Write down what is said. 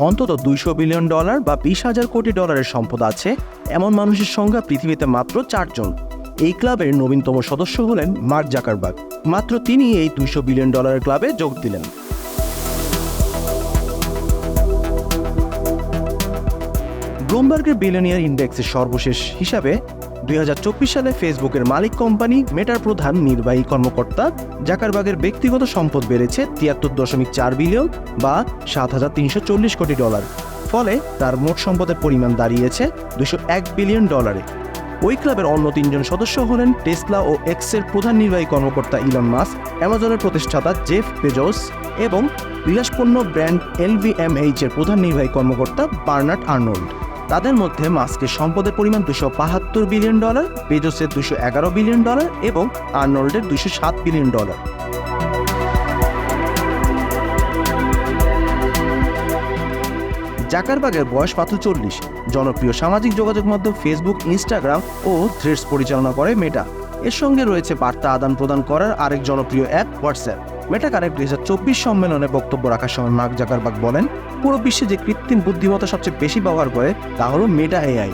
অন্তত $200 বিলিয়ন বা 20,000 কোটি ডলারের সম্পদ আছে এমন মানুষের সংখ্যা পৃথিবীতে মাত্র 4 জন। এই ক্লাবের নবীনতম সদস্য হলেন মার্ক জাকারবার্গ। মাত্র তিনি এই $200 বিলিয়ন ক্লাবে যোগ দিলেন। ব্লুমবার্গের বিলিয়নিয়ার ইন্ডেক্সের সর্বশেষ হিসাবে 2024 সালে ফেসবুকের মালিক কোম্পানি মেটার প্রধান নির্বাহী কর্মকর্তা জাকারবার্গের ব্যক্তিগত সম্পদ বেড়েছে 73.4 বিলিয়ন বা 7,340 কোটি ডলার। ফলে তার মোট সম্পদের পরিমাণ দাঁড়িয়েছে $201 বিলিয়ন। ওই ক্লাবের অন্য 3 জন সদস্য হলেন টেসলা ও এক্সের প্রধান নির্বাহী কর্মকর্তা ইলন মাস্ক, অ্যামাজনের প্রতিষ্ঠাতা জেফ বেজোস এবং বিলাসপণ্য ব্র্যান্ড LVMH এর প্রধান নির্বাহী কর্মকর্তা বার্নার্ড আর্নল্ড। তাদের মধ্যে মাস্কের সম্পদের পরিমাণ $272 বিলিয়ন, বেজোসের $211 বিলিয়ন এবং আর্নল্ডের $207 বিলিয়ন। জাকারবার্গের বয়স মাত্র 40। জনপ্রিয় সামাজিক যোগাযোগ মাধ্যম ফেসবুক, ইনস্টাগ্রাম ও থ্রেডস পরিচালনা করে মেটা। এর সঙ্গে রয়েছে বার্তা আদান প্রদান করার আরেক জনপ্রিয় অ্যাপ হোয়াটসঅ্যাপ। মেটা কানেক্ট 2024 সম্মেলনে বক্তব্য রাখার সময় মার্ক জাকারবার্গ বলেন, পুরো বিশ্বে যে কৃত্রিম বুদ্ধিমত্তা সবচেয়ে বেশি ব্যবহার করে তা হলো মেটা AI।